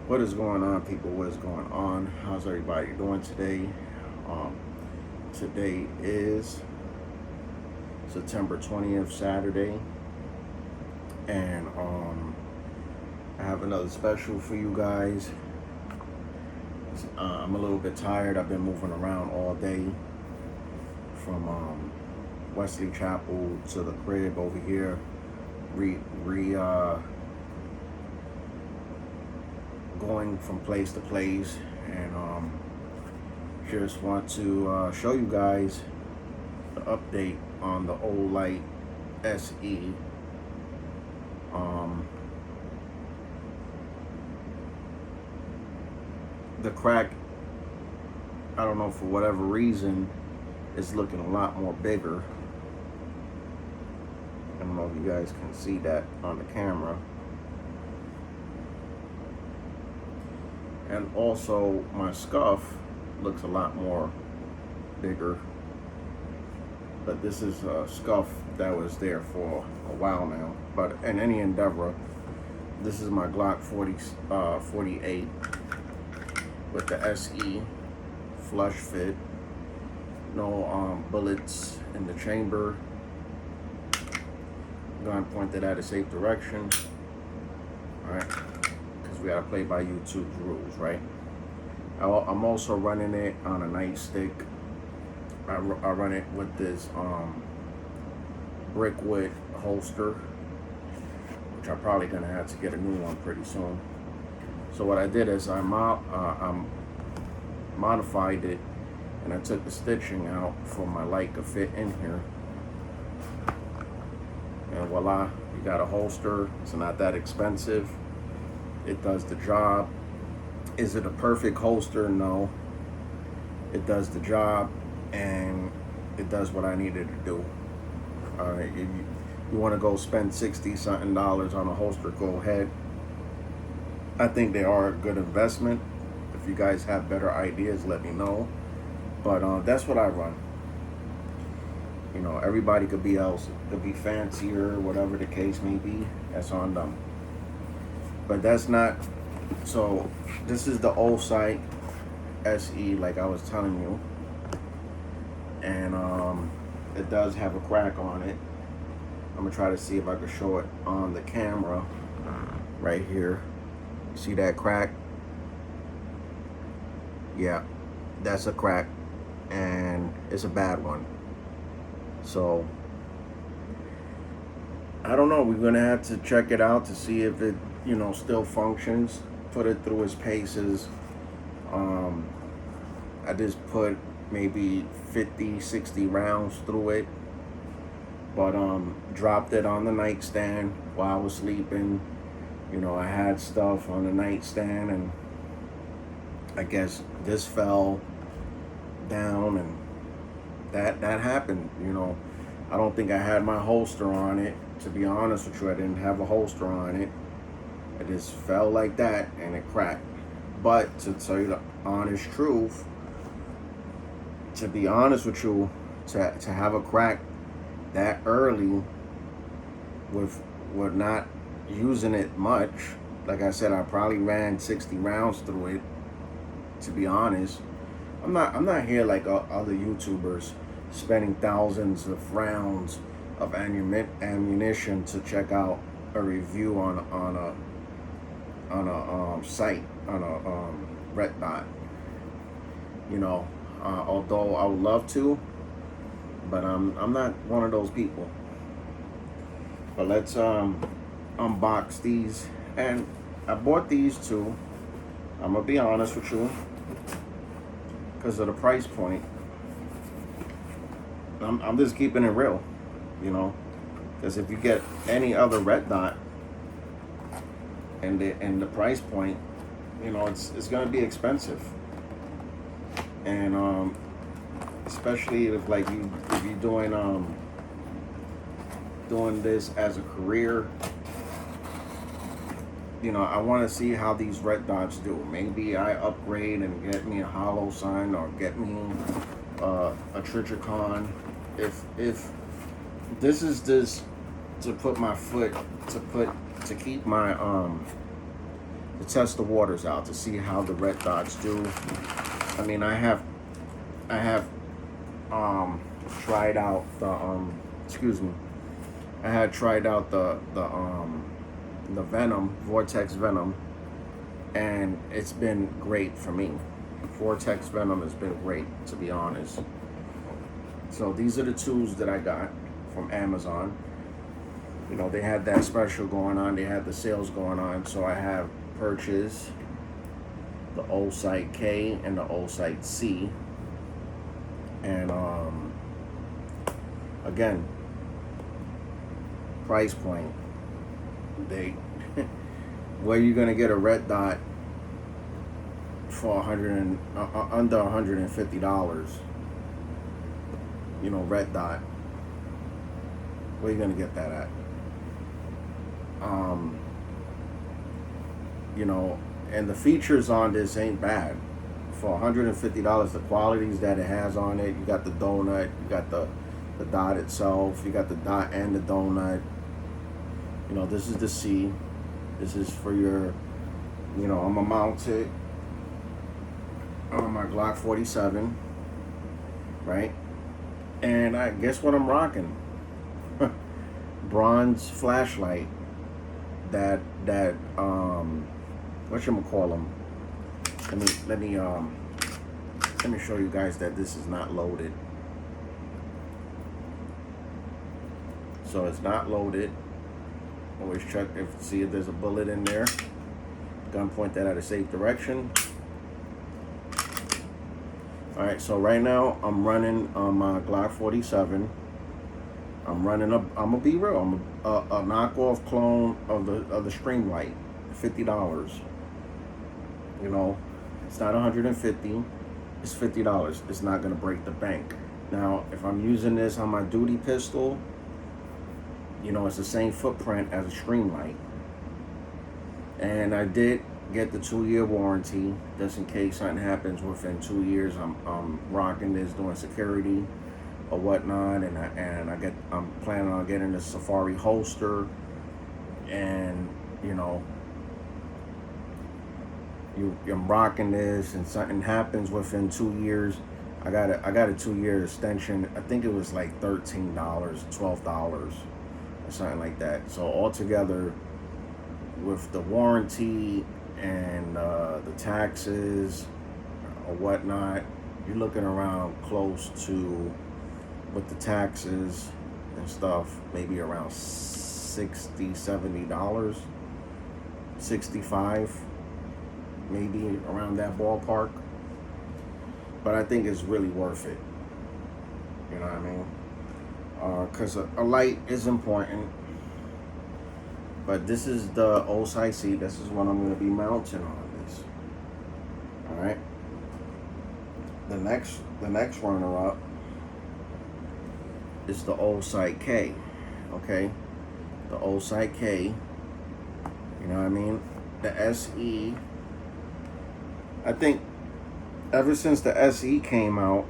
What is going on, people? What is going on? How's everybody doing today? Um, Today is September 20th, Saturday, and I have another special for you guys. I'm a little bit tired. I've been moving around all day from Wesley Chapel to the crib over here. Going from place to place, and just want to show you guys the update on the Osight SE. The crack, I don't know, for whatever reason, is looking a lot more bigger. I don't know if you guys can see that on the camera. And also my scuff looks a lot more bigger. But this is a scuff that was there for a while now. But in any endeavor, this is my Glock 48 with the SE flush fit. No bullets in the chamber. Gun pointed at a safe direction. Alright, because we gotta play by YouTube's rules, right? I'm also running it on a nightstick. I run it with this brickwood holster, which I'm probably gonna have to get a new one pretty soon. So what I did is I modified it, and I took the stitching out for my light to fit in here. And voila, you got a holster. It's not that expensive. It does the job. Is it a perfect holster? No. It does the job, and it does what I needed to do. Alright, if you want to go spend $60-something on a holster, go ahead. I think they are a good investment. If you guys have better ideas, let me know. But that's what I run. You know, everybody could be fancier, whatever the case may be. That's on them. But that's not. So this is the Osight SE, like I was telling you, and it does have a crack on it. I'm gonna try to see if I can show it on the camera right here. See that crack? Yeah, that's a crack, and it's a bad one. So I don't know. We're gonna have to check it out to see if it, still functions. Put it through its paces. I just put maybe 50, 60 rounds through it, but dropped it on the nightstand while I was sleeping. I had stuff on the nightstand, and I guess this fell down, and that happened. I don't think I had my holster on it. To be honest with you, I didn't have a holster on it. It just fell like that, and it cracked. But to tell you the honest truth, to be honest with you, to have a crack that early with not using it much, like I said, I probably ran 60 rounds through it. To be honest, I'm not here like other YouTubers spending thousands of rounds of ammunition to check out a review on a site, on a red dot. Although I would love to, but I'm not one of those people. But let's unbox these. And I bought these two, I'm gonna be honest with you, because of the price point. I'm just keeping it real, because if you get any other red dot and the price point, it's gonna be expensive. And especially if you're doing this as a career, I want to see how these red dots do. Maybe I upgrade and get me a hollow sign, or get me a Trichicon. If this is to put my foot, to keep my to test the waters out, to see how the red dots do. I mean, I have tried out the excuse me. I had tried out the Venom, Vortex Venom, and it's been great for me. Vortex Venom has been great, to be honest. So these are the tools that I got from Amazon. You know, they had that special going on. They had the sales going on. So I have purchased the Osight K and the Osight C. And again, price point. They where you gonna get a red dot for under $150? You know, red dot. Where you gonna get that at? You know, and the features on this ain't bad. For $150, the qualities that it has on it, you got the donut, you got the dot itself, you got the dot and the donut. You know, this is the C. This is for your, you know, I'm gonna mount it on my Glock 47, right? And I guess what I'm rocking? Bronze flashlight. That whatchamacallem? Let me show you guys that this is not loaded. So it's not loaded. Always check see if there's a bullet in there. Gun point that at a safe direction. Alright, so right now I'm running on my Glock 47. I'm gonna be real, I'm a knockoff clone of the Streamlight, $50. You know, it's not $150, it's $50. It's not gonna break the bank. Now, if I'm using this on my duty pistol, you know, it's the same footprint as a Streamlight. And I did get the 2-year warranty, just in case something happens within 2 years. I'm rocking this, doing security or whatnot, and I'm planning on getting the Safari holster, and you know, I'm rocking this, and something happens within 2 years. I got a 2-year extension. I think it was like $13, $12, or something like that. So altogether, with the warranty and the taxes or whatnot, you're looking around close to, with the taxes and stuff, maybe around $60-$70, 65, maybe around that ballpark. But I think it's really worth it. You know what I mean? Because a light is important. But this is the Osight C. This is what I'm going to be mounting on this. All right. The next runner-up is the Osight K. Okay, the Osight K. You know what I mean? The SE. I think ever since the SE came out,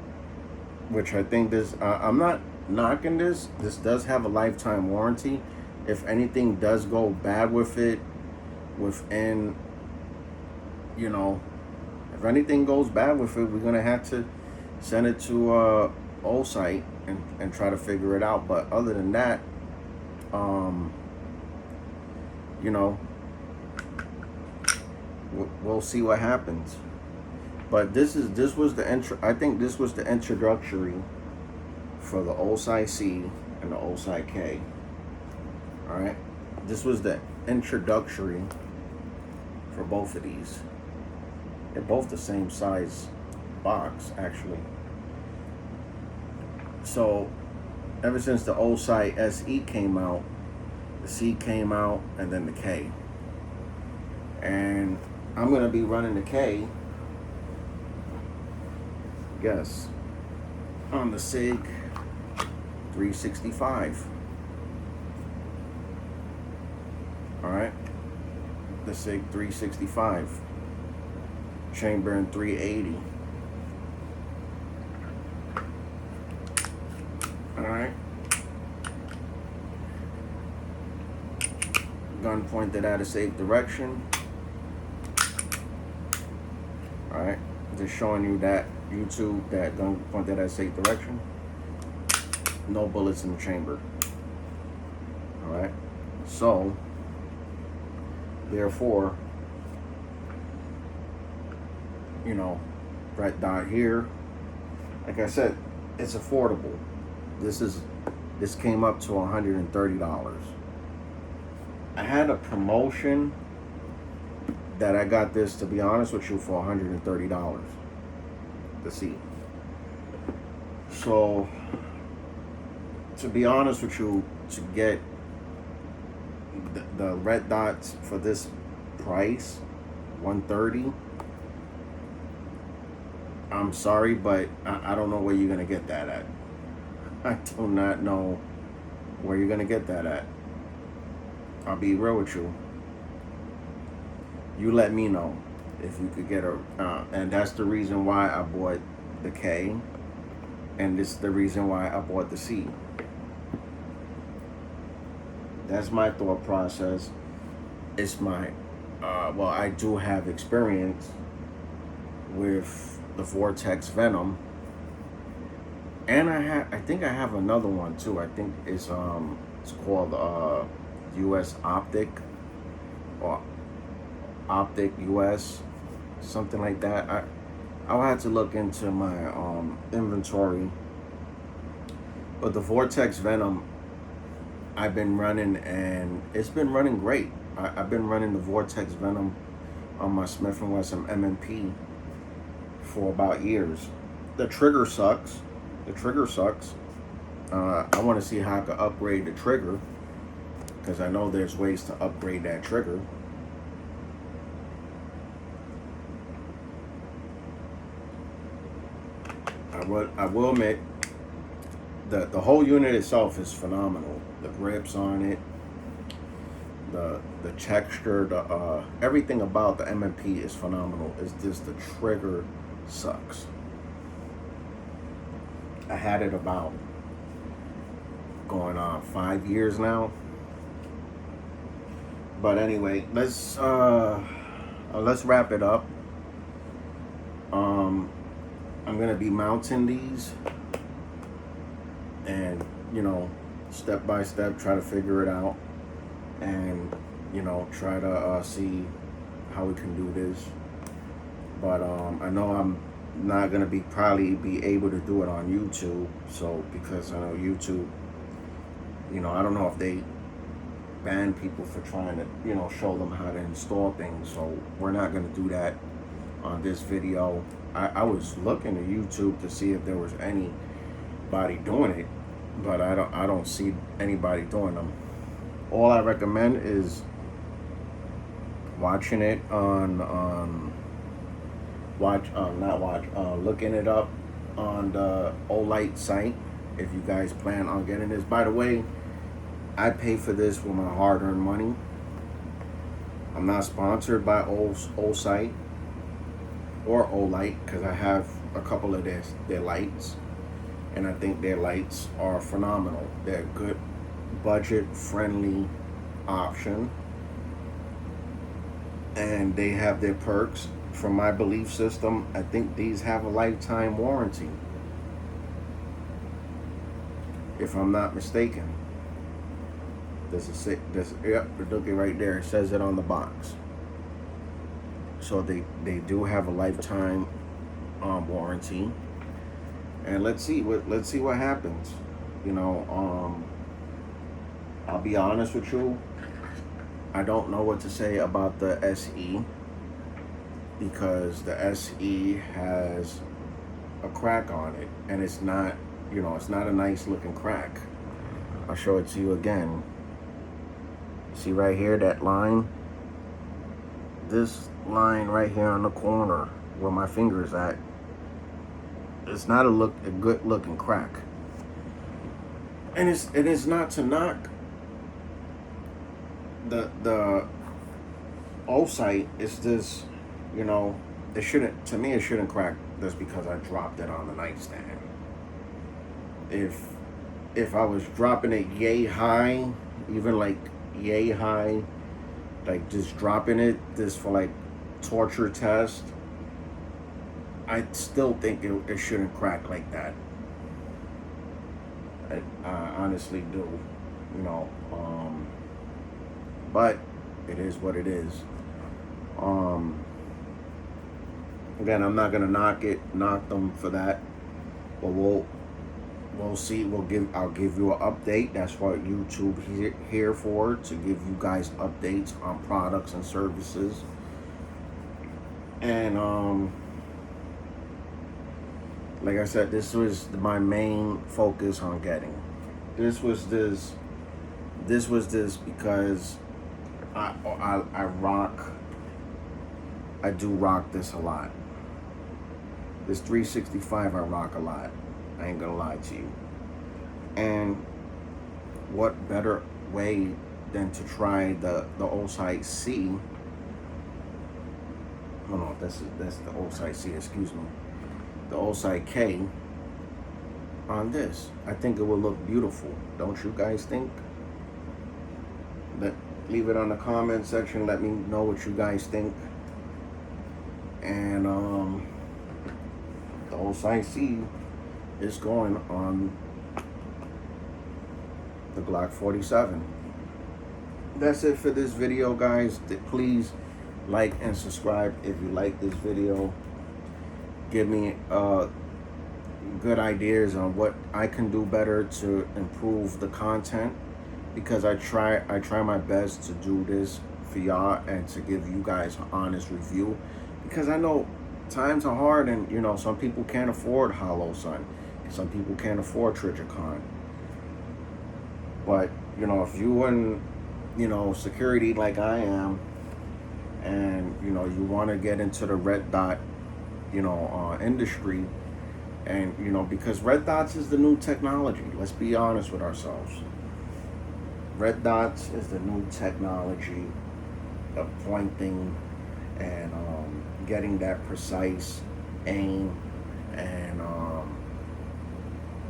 which I think this, I'm not knocking this. This does have a lifetime warranty. If anything does go bad with it, within, you know, if anything goes bad with it, we're gonna have to send it to Osight and try to figure it out. But other than that, you know, we'll see what happens. But this was the I think this was the introductory for the Osight C and the Osight K. All right, this was the introductory for both of these. They're both the same size box, actually. So ever since the Osight SE came out, the C came out, and then the K. And I'm gonna be running the K, yes, on the SIG 365. All right, the SIG 365, chamber in 380. All right, gun pointed at a safe direction. Just showing you that YouTube, that gun pointed at safe direction. No bullets in the chamber. Alright. So, therefore, you know, red dot here. Like I said, it's affordable. This came up to $130. I had a promotion that I got this, to be honest with you, for $130 to see. So, to be honest with you, to get the red dots for this price, $130, I'm sorry, but I don't know where you're gonna get that at. I do not know where you're gonna get that at. I'll be real with you. You let me know if you could get a, and that's the reason why I bought the K, and this is the reason why I bought the C. That's my thought process. It's my, well, I do have experience with the Vortex Venom, and I think I have another one too. I think it's called US Optic, or Optic US, something like that. I'll have to look into my inventory. But the Vortex Venom, I've been running, and it's been running great. I've been running the Vortex Venom on my Smith & Wesson M&P for about years. The trigger sucks. I want to see how I can upgrade the trigger, because I know there's ways to upgrade that trigger. I will admit that the whole unit itself is phenomenal. The grips on it, the texture, everything about the M&P is phenomenal. It's just the trigger sucks. I had it about going on 5 years now. But anyway, let's wrap it up. I'm gonna be mounting these, and step by step, try to figure it out, and try to see how we can do this. But I know I'm not gonna probably be able to do it on YouTube. So, because I know YouTube, I don't know if they ban people for trying to show them how to install things. So we're not gonna do that on this video. I was looking at YouTube to see if there was anybody doing it, but I don't see anybody doing them. All I recommend is watching it on looking it up on the Osight site if you guys plan on getting this. By the way, I pay for this with my hard-earned money. I'm not sponsored by Osight or Osight, because I have a couple of their lights, and I think their lights are phenomenal. They're a good budget-friendly option, and they have their perks. From my belief system, I think these have a lifetime warranty, if I'm not mistaken. Yep, look it right there. It says it on the box. So they do have a lifetime warranty, and let's see what happens. I'll be honest with you. I don't know what to say about the SE, because the SE has a crack on it, and it's not a nice looking crack. I'll show it to you again. See right here, that line? This line right here on the corner where my finger is at, it's not a good looking crack. And it is not to knock the Osight. It's just, it shouldn't crack just because I dropped it on the nightstand. If I was dropping it yay high, even like yay high, like just dropping it just for like torture test, I still think it shouldn't crack like that. I honestly do, you know. But it is what it is. Um, Again, I'm not gonna knock them for that, but we'll see. I'll give you an update. That's what YouTube here for, to give you guys updates on products and services. And like I said, this was my main focus on getting. This was this because I rock. I do rock this a lot. This 365 I rock a lot. I ain't gonna lie to you. And what better way than to try the Osight C? Oh no, that's the Osight C. Excuse me. The Osight K on this. I think it will look beautiful. Don't you guys think? Leave it on the comment section. Let me know what you guys think. And the Osight C is going on the Glock 47. That's it for this video, guys. Please like and subscribe if you like this video. Give me good ideas on what I can do better to improve the content, because I try my best to do this for y'all and to give you guys an honest review, because I know times are hard, and you know, some people can't afford Hollow Sun, some people can't afford Trijicon. But you know, if you in, you know, security like I am, and you know, you want to get into the red dot, you know, industry, and you know, because red dots is the new technology. Let's be honest with ourselves. Red dots is the new technology of pointing and getting that precise aim, and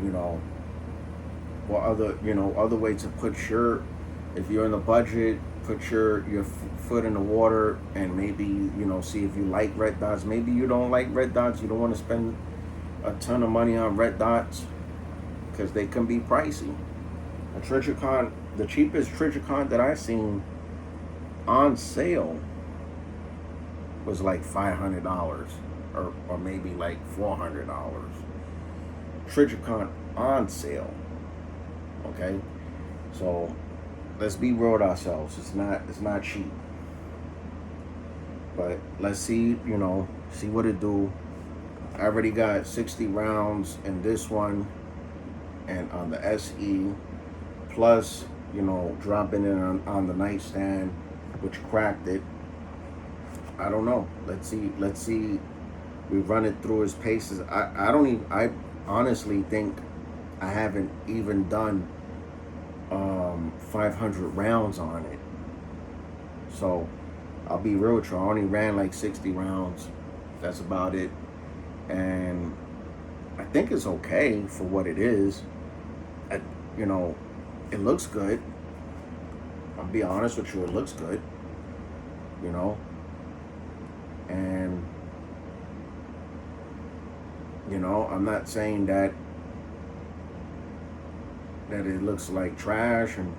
you know, other way to put your, if you're in the budget, put your foot in the water, and maybe, you know, see if you like red dots. Maybe you don't like red dots. You don't want to spend a ton of money on red dots because they can be pricey. A Trijicon, the cheapest Trijicon that I seen on sale was like $500 or maybe like $400. Trijicon on sale. Okay, so let's be real with ourselves. It's not cheap. But let's see, you know, see what it do. I already got 60 rounds in this one and on the SE, plus, you know, dropping it on the nightstand, which cracked it. I don't know. Let's see. We run it through his paces. I honestly think I haven't even done 500 rounds on it. So I'll be real with you. I only ran like 60 rounds. That's about it. And I think it's okay for what it is. You know, it looks good. I'll be honest with you, it looks good. You know, and you know, I'm not saying that it looks like trash, and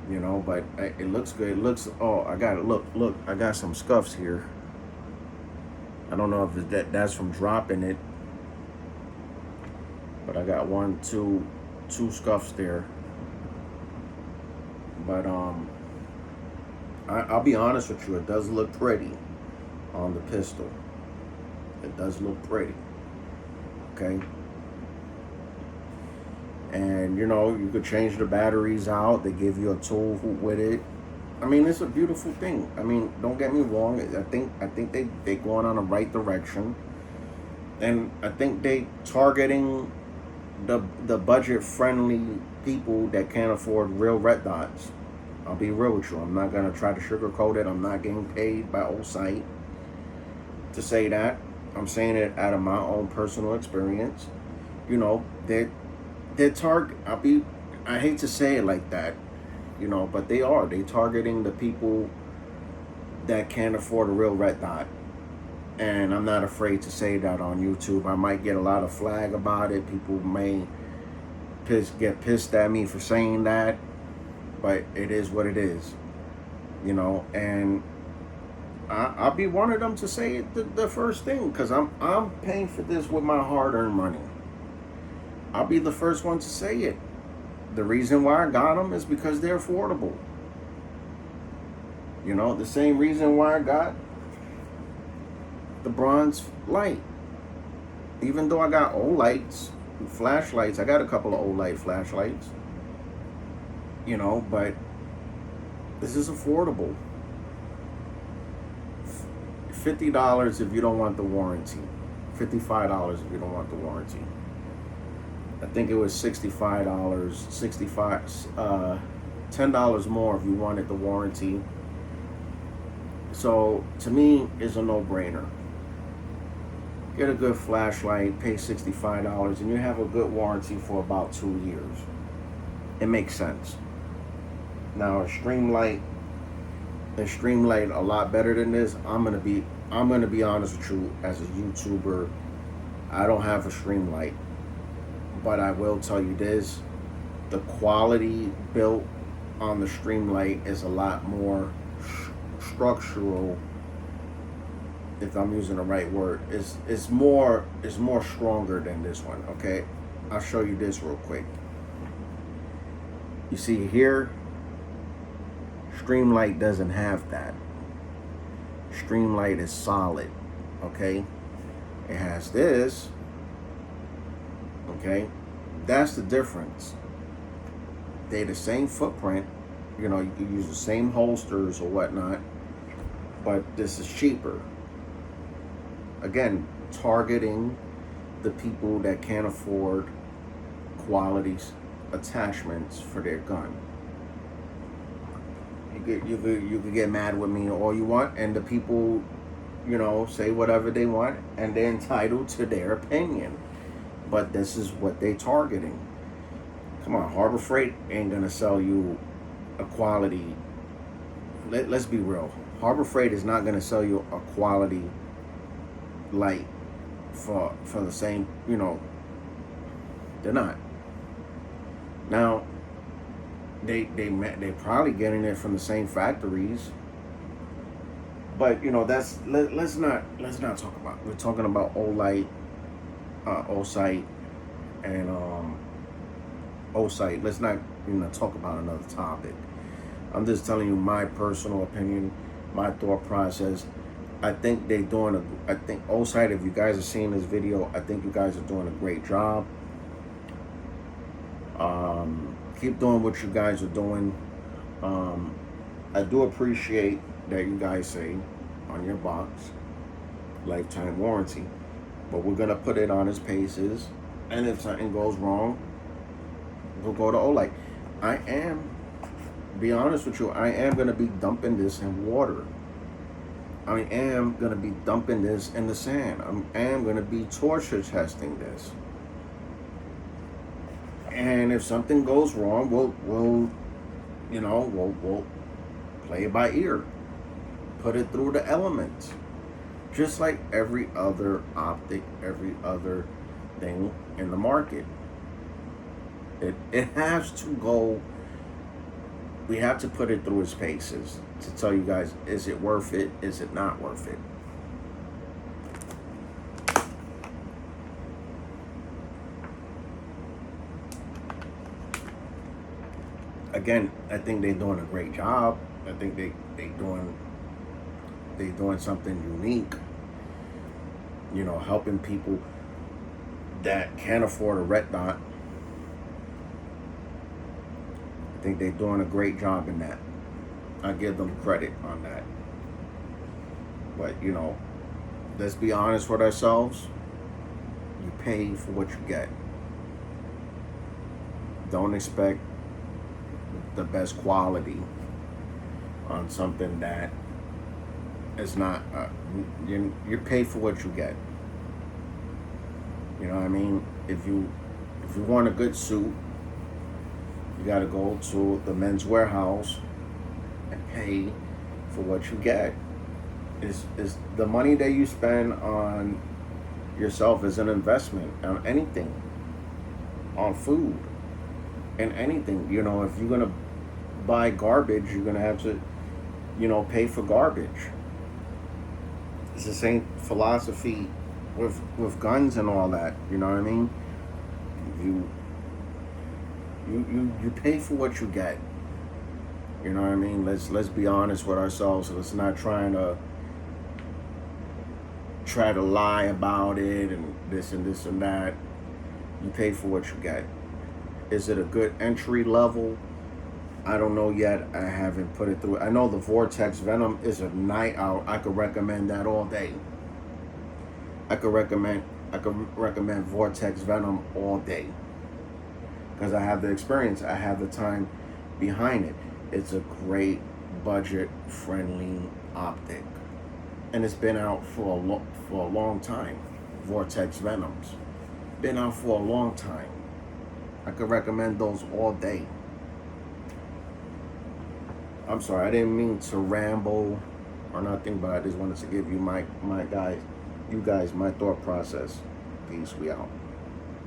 you know, but it looks good. It looks, oh, I got it. Look, I got some scuffs here. I don't know if that's from dropping it, but I got two scuffs there. But I'll be honest with you, it does look pretty on the pistol. It does look pretty. Okay. And you know, you could change the batteries out. They give you a tool with it. I mean, it's a beautiful thing. I mean, don't get me wrong. I think they going on the right direction, and I think they targeting the budget friendly people that can't afford real red dots. I'll be real with you. I'm not gonna try to sugarcoat it. I'm not getting paid by Osight to say that. I'm saying it out of my own personal experience. You know, they're target. I hate to say it like that, you know, but they targeting the people that can't afford a real red dot. And I'm not afraid to say that on YouTube. I might get a lot of flag about it. People may get pissed at me for saying that, but it is what it is, you know. And I'll be one of them to say it the first thing, because I'm paying for this with my hard-earned money. I'll be the first one to say it. The reason why I got them is because they're affordable. You know, the same reason why I got the bronze light. Even though I got Olights, flashlights, I got a couple of Olight flashlights. You know, but this is affordable. $50 if you don't want the warranty. $55 if you don't want the warranty. I think it was $65, $10 more if you wanted the warranty. So to me, it's a no-brainer. Get a good flashlight, pay $65, and you have a good warranty for about 2 years. It makes sense. Now a stream light a lot better than this. I'm gonna be honest with you, as a YouTuber, I don't have a stream light, but I will tell you this: the quality built on the stream light is a lot more structural. If I'm using the right word, is more stronger than this one. Okay, I'll show you this real quick. You see here, Streamlight doesn't have that. Streamlight is solid. Okay, it has this. Okay, that's the difference. They the same footprint. You know, you can use the same holsters or whatnot, but this is cheaper. Again, targeting the people that can't afford quality attachments for their gun. You could get mad with me all you want, and the people, you know, say whatever they want, and they're entitled to their opinion. But this is what they're targeting. Come on, Harbor Freight ain't gonna sell you a quality. Let's be real. Harbor Freight is not gonna sell you a quality light for the same, you know. They're not. Now, they probably getting it from the same factories, but you know, let's not talk about. We're talking about Osight, and Osight. Let's not talk about another topic. I'm just telling you my personal opinion, my thought process. I think I think Osight, if you guys are seeing this video, I think you guys are doing a great job. Keep doing what you guys are doing. I do appreciate that you guys say on your box, lifetime warranty, but we're gonna put it on its paces, and if something goes wrong, we'll go to Osight. Be honest with you, I am gonna be dumping this in water. I am going to be dumping this in the sand. I am going to be torture testing this. And if something goes wrong, we'll play it by ear. Put it through the elements. Just like every other optic, every other thing in the market. It has to go. We have to put it through its paces to tell you guys, is it worth it? Is it not worth it? Again, I think they're doing a great job. I think they doing something unique. You know, helping people that can't afford a red dot. I think they're doing a great job in that. I give them credit on that. But, you know, let's be honest with ourselves. You pay for what you get. Don't expect the best quality on something that is not. You pay for what you get. You know what I mean? If you want a good suit, you got to go to the Men's Warehouse and pay for what you get. is the money that you spend on yourself is an investment on anything, on food and anything. You know, if you're gonna buy garbage, you're gonna have to, you know, pay for garbage. It's the same philosophy with guns and all that. You know what I mean? You you pay for what you get. You know what I mean? Let's be honest with ourselves. Let's not try to lie about it and this and this and that. You pay for what you get. Is it a good entry level? I don't know yet. I haven't put it through. I know the Vortex Venom is a night out. I could recommend that all day. I could recommend Vortex Venom all day because I have the experience. I have the time behind it. It's a great budget friendly optic, and it's been out for a long time. Vortex Venoms been out for a long time. I could recommend those all day. I'm sorry, I didn't mean to ramble or nothing, but I just wanted to give you my guys, my thought process. Peace, we out.